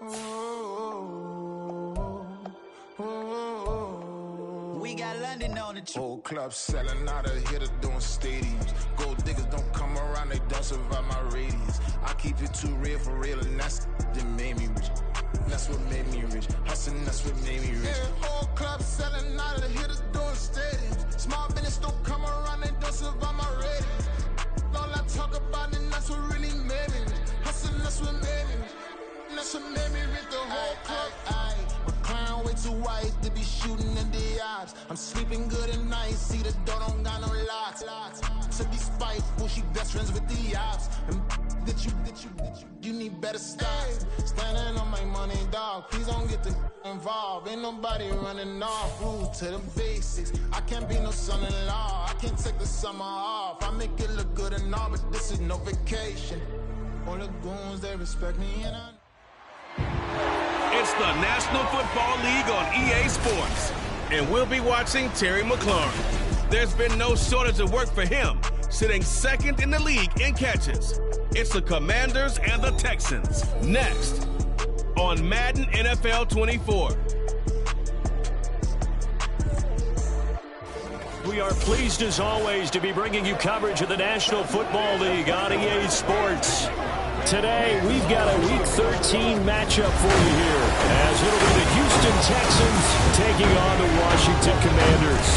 We got London on the trip. Whole club selling out of hitter doing stadiums. Gold diggers don't come around, they don't survive my radius. I keep it too real for real, and that's that made me rich. That's what made me rich. Hustling, that's what made me rich. Yeah, whole club selling out of the hitters doing stadiums. Small business don't come around, they don't survive my radius. All I talk about, and that's what really made me rich. Hustling, that's what made me rich. That's what made me rich. The whole club. Clown way too wise to be shooting in the odds. I'm sleeping good at night, see the door don't got no locks. To be spiteful, she best friends with the ops. And you need better stop. Standing on my money, dog. Please don't get the involved. Ain't nobody running off. Rude to the basics. I can't be no son-in-law. I can't take the summer off. I make it look good and all, but this is no vacation. All the goons, they respect me and It's the National Football League on EA Sports, and we'll be watching Terry McLaurin. There's been no shortage of work for him, sitting second in the league in catches. It's the Commanders and the Texans, next on Madden NFL 24. We are pleased, as always, to be bringing you coverage of the National Football League on EA Sports. Today, we've got a Week 13 matchup for you here, as it'll be the Houston Texans taking on the Washington Commanders.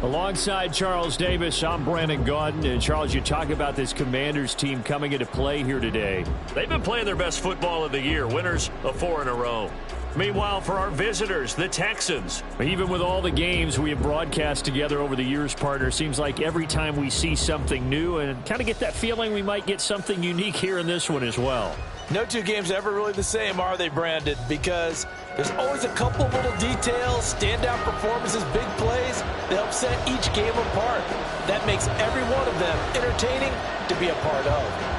Alongside Charles Davis, I'm Brandon Gaudin. And Charles, you talk about this Commanders team coming into play here today. They've been playing their best football of the year, winners of 4 in a row. Meanwhile, for our visitors, the Texans, even with all the games we have broadcast together over the years, partner, seems like every time we see something new and kind of get that feeling we might get something unique here in this one as well. No two games are ever really the same, are they, Brandon? Because there's always a couple of little details, standout performances, big plays that help set each game apart. That makes every one of them entertaining to be a part of.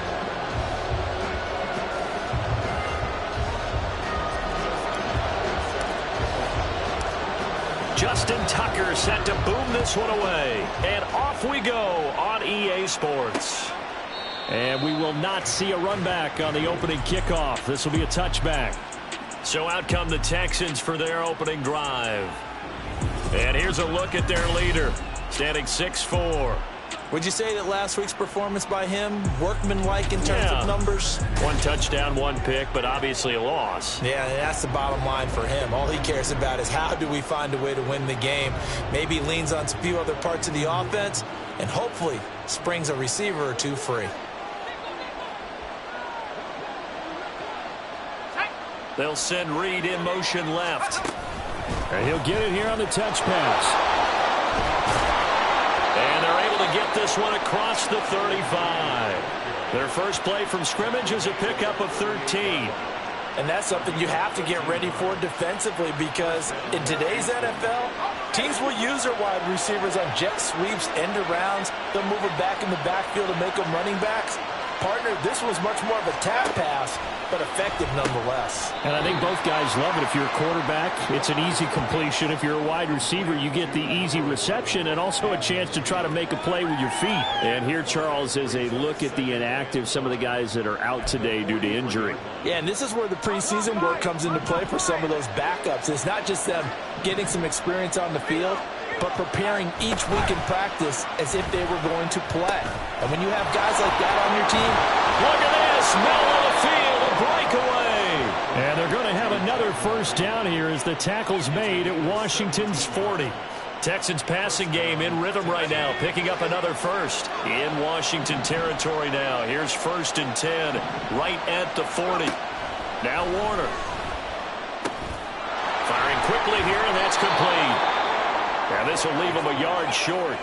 Justin Tucker set to boom this one away. And off we go on EA Sports. And we will not see a run back on the opening kickoff. This will be a touchback. So out come the Texans for their opening drive. And here's a look at their leader, standing 6'4". Would you say that last week's performance by him, workmanlike in terms of numbers? 1 touchdown, 1 pick, but obviously a loss. Yeah, that's the bottom line for him. All he cares about is how do we find a way to win the game. Maybe leans on a few other parts of the offense, and hopefully springs a receiver or two free. They'll send Reed in motion left. And he'll get it here on the touch pass. And they're able to get this one across the 35. Their first play from scrimmage is a pickup of 13. And that's something you have to get ready for defensively, because in today's NFL, teams will use their wide receivers on jet sweeps, end arounds. They'll move them back in the backfield to make them running backs. Partner, this was much more of a tap pass, but effective nonetheless. And I think both guys love it. If you're a quarterback, it's an easy completion. If you're a wide receiver, you get the easy reception and also a chance to try to make a play with your feet. And here, Charles, is a look at the inactive, some of the guys that are out today due to injury. Yeah, and this is where the preseason work comes into play for some of those backups. It's not just them getting some experience on the field, but preparing each week in practice as if they were going to play. And when you have guys like that on your team, look at this, middle of the field, a breakaway. And they're going to have another first down here as the tackle's made at Washington's 40. Texans passing game in rhythm right now, picking up another first in Washington territory now. Here's 1st and 10, right at the 40. Now Warner. Firing quickly here, and that's complete. Now this will leave him a yard short.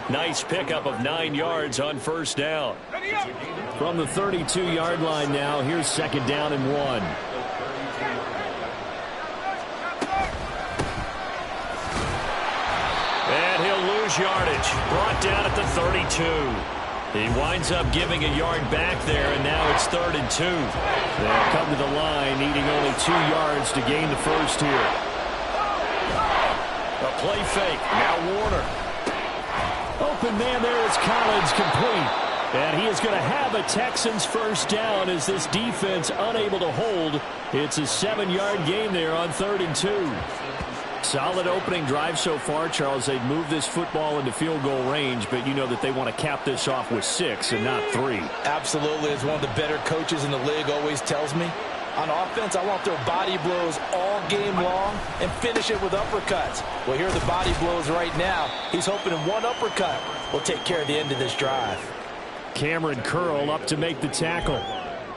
Nice pickup of 9 yards on first down. From the 32-yard line now, here's 2nd down and 1. And he'll lose yardage. Brought down at the 32. He winds up giving a yard back there, and now it's 3rd and 2. They'll come to the line, needing only 2 yards to gain the first here. A play fake. Now Warner. Open man there is Collins, complete. And he is going to have a Texans first down as this defense unable to hold. It's a 7-yard gain there on 3rd and 2. Solid opening drive so far, Charles. They've moved this football into field goal range, but you know that they want to cap this off with 6 and not 3. Absolutely. As one of the better coaches in the league always tells me, on offense, I want their body blows all game long and finish it with uppercuts. Well, here are the body blows right now. He's hoping one uppercut will take care of the end of this drive. Cameron Curl up to make the tackle.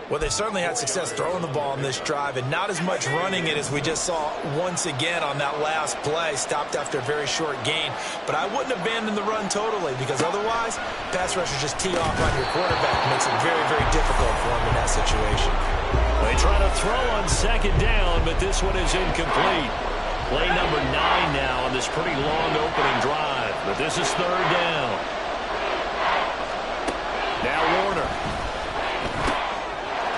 Well, they certainly had success throwing the ball in this drive and not as much running it as we just saw once again on that last play. Stopped after a very short gain. But I wouldn't abandon the run totally because otherwise, pass rushers just tee off on your quarterback. Makes it very, very difficult for him in that situation. They try to throw on 2nd down, but this one is incomplete. Play number 9 now on this pretty long opening drive. But this is 3rd down. Now Warner.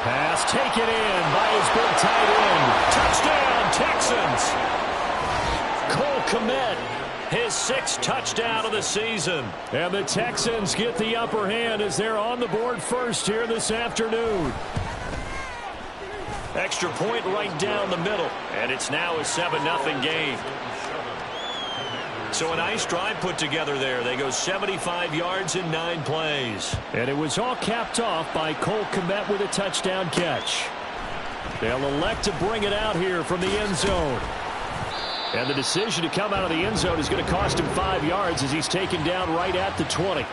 Pass taken in by his big tight end. Touchdown, Texans. Cole Kmet, his 6th touchdown of the season. And the Texans get the upper hand as they're on the board first here this afternoon. Extra point right down the middle. And it's now a 7-0 game. So a nice drive put together there. They go 75 yards in 9 plays. And it was all capped off by Cole Kmet with a touchdown catch. They'll elect to bring it out here from the end zone. And the decision to come out of the end zone is going to cost him 5 yards as he's taken down right at the 20.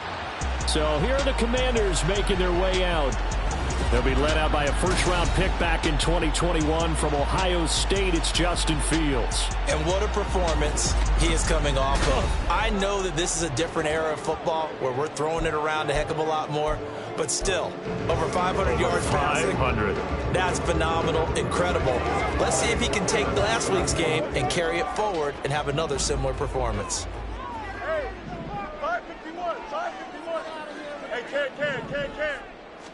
So here are the Commanders making their way out. They'll be led out by a first-round pick back in 2021 from Ohio State. It's Justin Fields. And what a performance he is coming off of. I know that this is a different era of football where we're throwing it around a heck of a lot more, but still, over 500 yards passing. 500. That's phenomenal, incredible. Let's see if he can take last week's game and carry it forward and have another similar performance. Hey, 551, 551. Hey, Ken.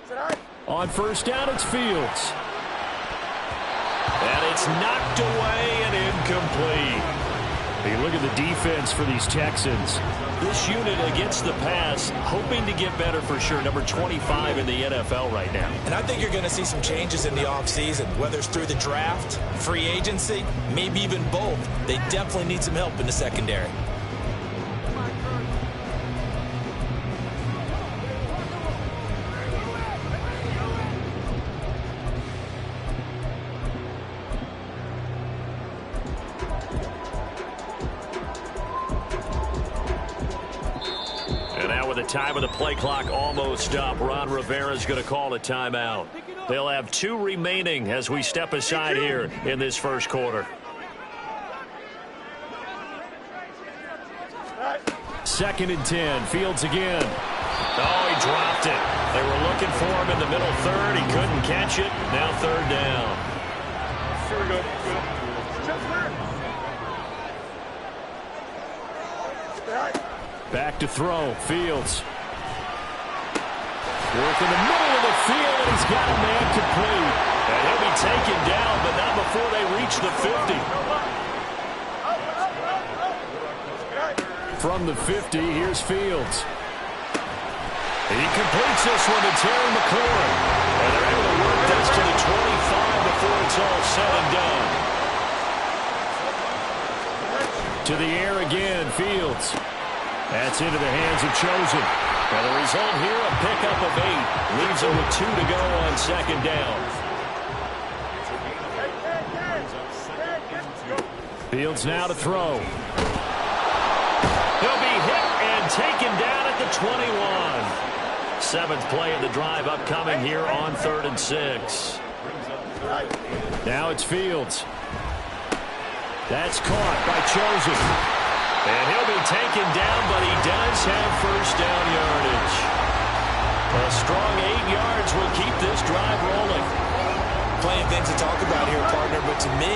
Is that On first down, it's Fields. And it's knocked away and incomplete. You look at the defense for these Texans. This unit against the pass, hoping to get better for sure. Number 25 in the NFL right now. And I think you're going to see some changes in the offseason, whether it's through the draft, free agency, maybe even both. They definitely need some help in the secondary. Time of the play clock almost up. Ron Rivera's going to call a timeout. They'll have 2 remaining as we step aside here in this first quarter. 2nd and 10. Fields again. Oh, he dropped it. They were looking for him in the middle 3rd. He couldn't catch it. Now 3rd down. Here we go. Back to throw. Fields. Work in the middle of the field, and he's got a man complete. And he'll be taken down, but not before they reach the 50. From the 50, here's Fields. He completes this one to Terry McLaurin. And they're able to work this to the 25 before it's all said and done. To the air again, Fields. That's into the hands of Chosen. And the result here, a pickup of 8. Leaves him with 2 to go on 2nd down. Fields now to throw. He'll be hit and taken down at the 21. 7th play of the drive upcoming here on 3rd and 6. Now it's Fields. That's caught by Chosen. And he'll be taken down, but he does have first down yardage. A strong 8 yards will keep this drive rolling. Plenty of things to talk about here, partner, but to me,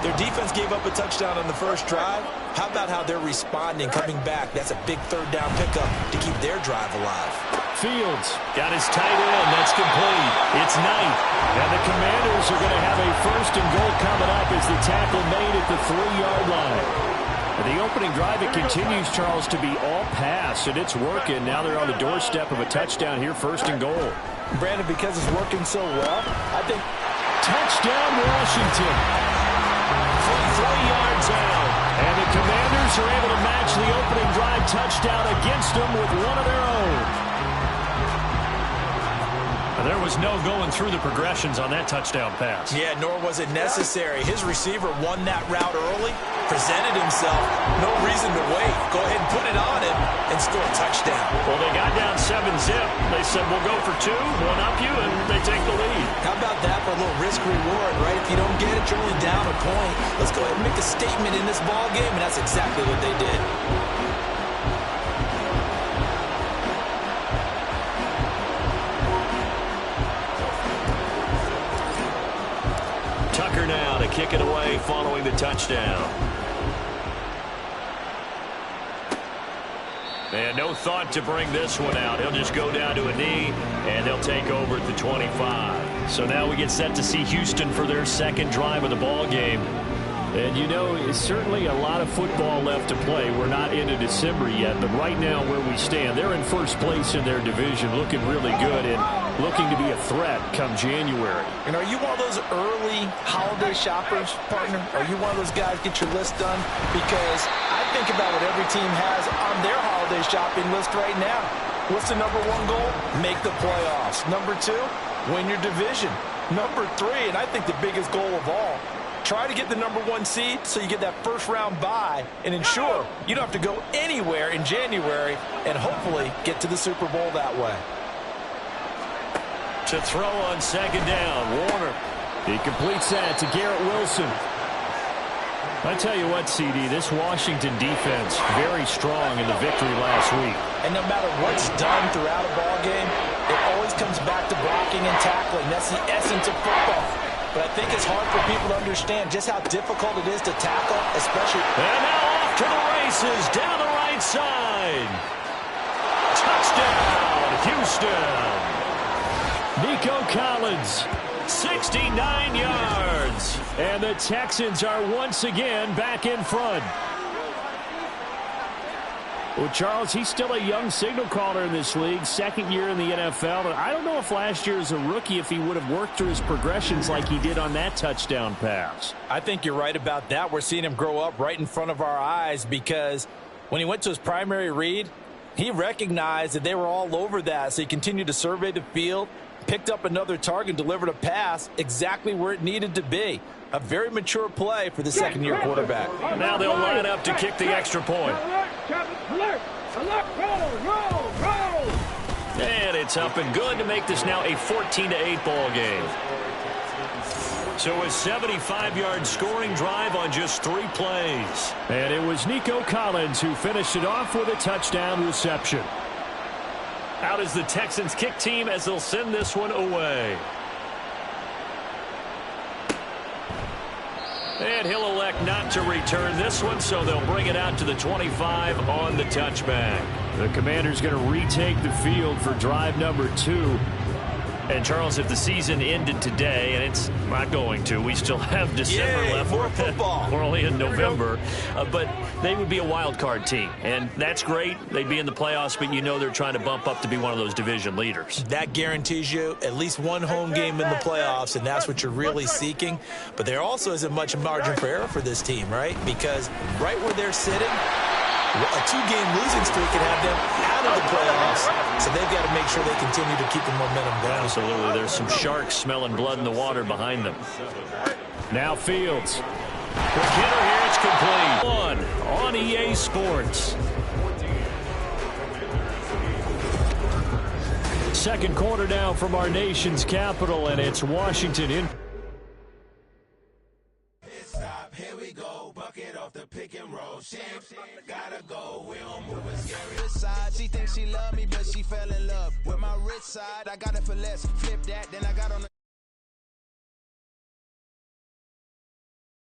their defense gave up a touchdown on the first drive. How about how they're responding, coming back? That's a big 3rd down pickup to keep their drive alive. Fields got his tight end. That's complete. It's Knight. And the Commanders are going to have a 1st and goal coming up as the tackle made at the 3-yard line. The opening drive, it continues, Charles, to be all pass, and it's working. Now they're on the doorstep of a touchdown here, 1st and goal. Brandon, because it's working so well, I think touchdown Washington. From 3 yards out. And the Commanders are able to match the opening drive touchdown against them with one of their own. There was no going through the progressions on that touchdown pass. Yeah, nor was it necessary. His receiver won that route early, presented himself, no reason to wait. Go ahead and put it on him and score a touchdown. Well, they got down 7-zip. They said, we'll go for 2, one up you, and they take the lead. How about that for a little risk-reward, right? If you don't get it, you're only down a point. Let's go ahead and make a statement in this ball game, and that's exactly what they did. Tucker now to kick it away following the touchdown. And no thought to bring this one out. He'll just go down to a knee, and they'll take over at the 25. So now we get set to see Houston for their 2nd drive of the ball game. And, you know, it's certainly a lot of football left to play. We're not into December yet, but right now where we stand, they're in 1st place in their division, looking really good and looking to be a threat come January. And are you one of those early holiday shoppers, partner? Are you one of those guys get your list done? Because I think about what every team has on their holiday shopping list right now. What's the number 1 goal? Make the playoffs. Number 2, win your division. Number 3, and I think the biggest goal of all, try to get the number 1 seed so you get that 1st round bye and ensure you don't have to go anywhere in January and hopefully get to the Super Bowl that way. To throw on 2nd down, Warner. He completes that to Garrett Wilson. I tell you what, CD, this Washington defense, very strong in the victory last week. And no matter what's done throughout a ball game, it always comes back to blocking and tackling. That's the essence of football. But I think it's hard for people to understand just how difficult it is to tackle, especially. And now off to the races, down the right side. Touchdown, Houston. Nico Collins, 69 yards. And the Texans are once again back in front. Well, Charles, he's still a young signal caller in this league, 2nd year in the NFL. And I don't know if last year as a rookie if he would have worked through his progressions like he did on that touchdown pass. I think you're right about that. We're seeing him grow up right in front of our eyes because when he went to his primary read, he recognized that they were all over that. So he continued to survey the field, picked up another target, delivered a pass exactly where it needed to be. A very mature play for the 2nd-year quarterback. Now they'll line up to kick the extra point. And it's up and good to make this now a 14-8 ball game. So a 75-yard scoring drive on just 3 plays. And it was Nico Collins who finished it off with a touchdown reception. Out is the Texans kick team as they'll send this one away. And he'll elect not to return this one, so they'll bring it out to the 25 on the touchback. The Commanders going to retake the field for drive number 2. And, Charles, if the season ended today, and it's not going to, we still have December left. More football. We're only in November. But they would be a wild card team. And that's great. They'd be in the playoffs, but you know they're trying to bump up to be one of those division leaders. That guarantees you at least 1 home game in the playoffs, and that's what you're really seeking. But there also isn't much margin for error for this team, right? Because right where they're sitting, a 2-game losing streak can have them out of the playoffs, so they've got to make sure they continue to keep the momentum going. Absolutely. There's some sharks smelling blood in the water behind them. Now Fields. The killer here, it's complete. On EA Sports. 2nd quarter now from our nation's capital, and it's Washington in. Here we go, bucket off the pick and roll. Gotta go, we don't move it scary. Side, she thinks she love me, but she fell in love with my rich side. I got it for less, flip that, then I got on the